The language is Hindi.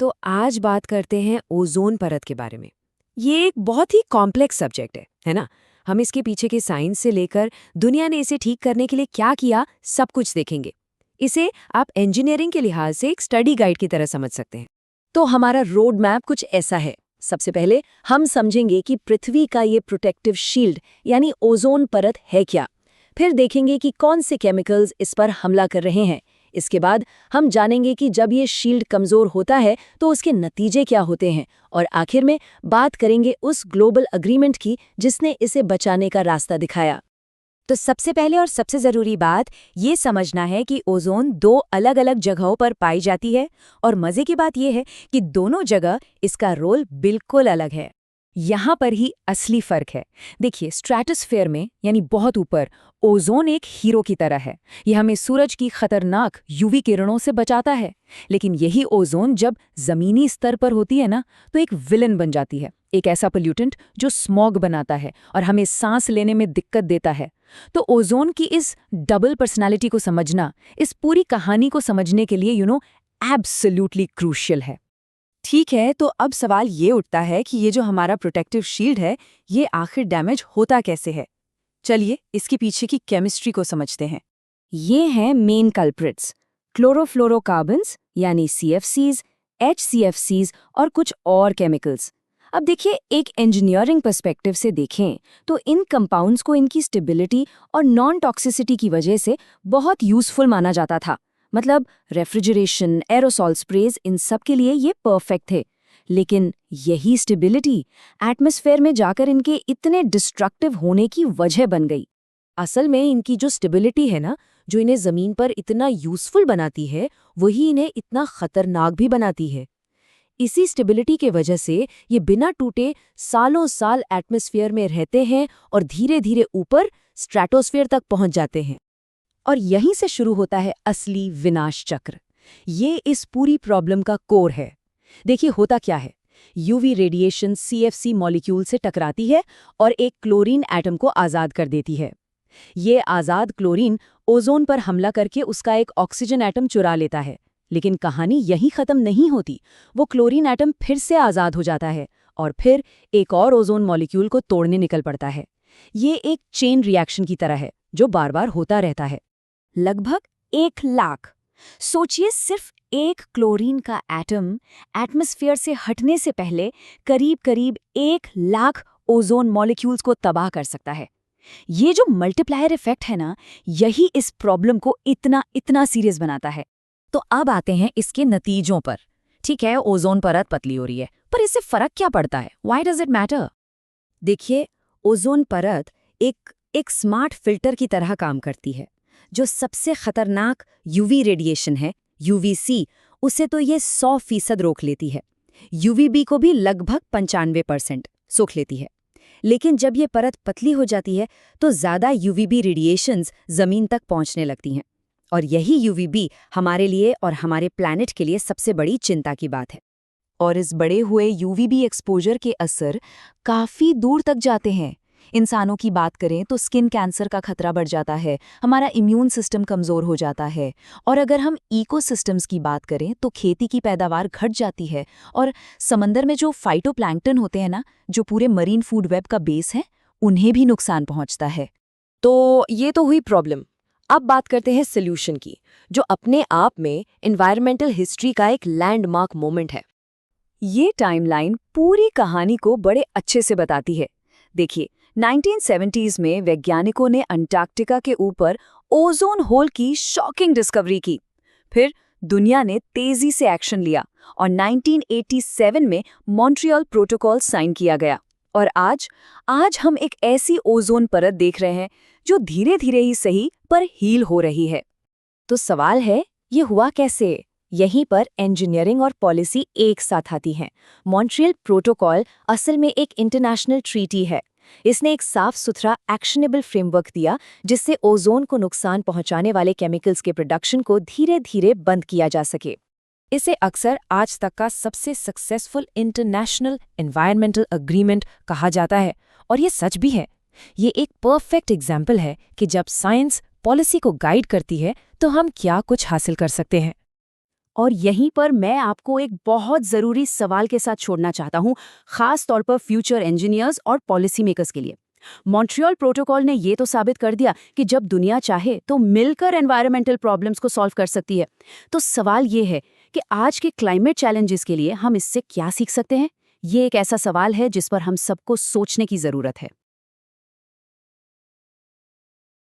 तो आज बात करते हैं ओजोन परत के बारे में। ये एक बहुत ही कॉम्प्लेक्स सब्जेक्ट है ना? हम इसके पीछे के साइंस से लेकर दुनिया ने इसे ठीक करने के लिए क्या किया, सब कुछ देखेंगे। इसे आप इंजीनियरिंग के लिहाज से एक स्टडी गाइड की तरह समझ सकते हैं। तो हमारा रोड मैप कुछ ऐसा है। सबसे पहले हम समझेंगे कि पृथ्वी का ये प्रोटेक्टिव शील्ड यानी ओजोन परत है क्या। फिर देखेंगे कि कौन से केमिकल्स इस पर हमला कर रहे हैं। इसके बाद हम जानेंगे कि जब ये शील्ड कमजोर होता है तो उसके नतीजे क्या होते हैं। और आखिर में बात करेंगे उस ग्लोबल अग्रीमेंट की जिसने इसे बचाने का रास्ता दिखाया। तो सबसे पहले और सबसे ज़रूरी बात ये समझना है कि ओजोन दो अलग अलग जगहों पर पाई जाती है और मज़े की बात यह है कि दोनों जगह इसका रोल बिल्कुल अलग है। यहाँ पर ही असली फ़र्क है। देखिए, स्ट्रैटोस्फेयर में यानी बहुत ऊपर ओजोन एक हीरो की तरह है। यह हमें सूरज की खतरनाक यूवी किरणों से बचाता है। लेकिन यही ओजोन जब ज़मीनी स्तर पर होती है ना, तो एक विलन बन जाती है, एक ऐसा पोल्यूटेंट जो स्मॉग बनाता है और हमें सांस लेने में दिक्कत देता है। तो ओजोन की इस डबल पर्सनालिटी को समझना, इस पूरी कहानी को समझने के लिए एब्सोल्युटली क्रूशियल है। ठीक है, तो अब सवाल ये उठता है कि ये जो हमारा प्रोटेक्टिव शील्ड है, ये आखिर डैमेज होता कैसे है? चलिए इसके पीछे की केमिस्ट्री को समझते हैं। ये हैं मेन कल्प्रिट्स, क्लोरोफ्लोरोकार्बन्स यानी CFCs, HCFCs और कुछ और केमिकल्स। अब देखिए, एक इंजीनियरिंग पर्सपेक्टिव से देखें तो इन कंपाउंड्स को इनकी स्टेबिलिटी और नॉन टॉक्सिसिटी की वजह से बहुत यूजफुल माना जाता था। मतलब रेफ्रिजरेशन, एरोसॉल स्प्रेज, इन सब के लिए ये परफेक्ट थे। लेकिन यही स्टेबिलिटी एटमॉस्फेयर में जाकर इनके इतने डिस्ट्रक्टिव होने की वजह बन गई। असल में इनकी जो स्टेबिलिटी है ना, जो इन्हें ज़मीन पर इतना यूजफुल बनाती है, वही इन्हें इतना खतरनाक भी बनाती है। इसी स्टेबिलिटी के वजह से ये बिना टूटे सालों साल एटमॉस्फेयर में रहते हैं और धीरे धीरे ऊपर स्ट्रैटोस्फेयर तक पहुंच जाते हैं। और यहीं से शुरू होता है असली विनाश चक्र। ये इस पूरी प्रॉब्लम का कोर है। देखिए होता क्या है, यूवी रेडिएशन CFC मॉलिक्यूल से टकराती है और एक क्लोरीन एटम को आज़ाद कर देती है। ये आज़ाद क्लोरीन ओजोन पर हमला करके उसका एक ऑक्सीजन एटम चुरा लेता है। लेकिन कहानी यहीं खत्म नहीं होती। वो क्लोरीन एटम फिर से आज़ाद हो जाता है और फिर एक और ओजोन मॉलिक्यूल को तोड़ने निकल पड़ता है। ये एक चेन रिएक्शन की तरह है जो बार बार होता रहता है। लगभग 1 लाख। सोचिए, सिर्फ एक क्लोरीन का एटम एटमॉस्फेयर से हटने से पहले करीब करीब 1 लाख ओजोन मॉलिक्यूल्स को तबाह कर सकता है। ये जो मल्टीप्लायर इफेक्ट है ना, यही इस प्रॉब्लम को इतना इतना सीरियस बनाता है। तो अब आते हैं इसके नतीजों पर। ठीक है, ओजोन परत पतली हो रही है, पर इससे फर्क क्या पड़ता है? Why does it matter? देखिए, ओजोन परत एक स्मार्ट फिल्टर की तरह काम करती है। जो सबसे खतरनाक यूवी रेडिएशन है, UVC, उसे तो ये 100% रोक लेती है। UVB को भी लगभग 95% सोख लेती है। लेकिन जब ये परत पतली हो जाती है तो ज़्यादा UVB रेडिएशंस ज़मीन तक पहुंचने लगती हैं। और यही UVB हमारे लिए और हमारे प्लैनेट के लिए सबसे बड़ी चिंता की बात है। और इस बड़े हुए UVB एक्सपोजर के असर काफ़ी दूर तक जाते हैं। इंसानों की बात करें तो स्किन कैंसर का खतरा बढ़ जाता है, हमारा इम्यून सिस्टम कमज़ोर हो जाता है। और अगर हम इकोसिस्टम्स की बात करें तो खेती की पैदावार घट जाती है और समंदर में जो फाइटोप्लैंक्टन होते हैं ना, जो पूरे मरीन फूड वेब का बेस है, उन्हें भी नुकसान पहुंचता है। तो ये तो हुई प्रॉब्लम। अब बात करते हैं सोल्यूशन की, जो अपने आप में एनवायरमेंटल हिस्ट्री का एक लैंडमार्क मोमेंट है। ये टाइमलाइन पूरी कहानी को बड़े अच्छे से बताती है। देखिए, 1970s में वैज्ञानिकों ने अंटार्कटिका के ऊपर ओजोन होल की शॉकिंग डिस्कवरी की। फिर दुनिया ने तेजी से एक्शन लिया और 1987 में मॉन्ट्रियल प्रोटोकॉल साइन किया गया। और आज हम एक ऐसी ओजोन परत देख रहे हैं जो धीरे धीरे ही सही पर हील हो रही है। तो सवाल है, ये हुआ कैसे? यहीं पर इंजीनियरिंग और पॉलिसी एक साथ आती हैं। मॉन्ट्रियल प्रोटोकॉल असल में एक इंटरनेशनल ट्रीटी है। इसने एक साफ सुथरा एक्शनेबल फ्रेमवर्क दिया जिससे ओजोन को नुकसान पहुंचाने वाले केमिकल्स के प्रोडक्शन को धीरे धीरे बंद किया जा सके। इसे अक्सर आज तक का सबसे सक्सेसफुल इंटरनेशनल एनवायरमेंटल एग्रीमेंट कहा जाता है। और ये सच भी है। ये एक परफेक्ट एग्जाम्पल है कि जब साइंस पॉलिसी को गाइड करती है तो हम क्या कुछ हासिल कर सकते हैं। और यहीं पर मैं आपको एक बहुत ज़रूरी सवाल के साथ छोड़ना चाहता हूँ, खास तौर पर फ्यूचर इंजीनियर्स और पॉलिसी मेकर्स के लिए। मॉन्ट्रियल प्रोटोकॉल ने ये तो साबित कर दिया कि जब दुनिया चाहे तो मिलकर एनवायरमेंटल प्रॉब्लम्स को सॉल्व कर सकती है। तो सवाल ये है कि आज के क्लाइमेट चैलेंजेस के लिए हम इससे क्या सीख सकते हैं? ये एक ऐसा सवाल है जिस पर हम सबको सोचने की ज़रूरत है।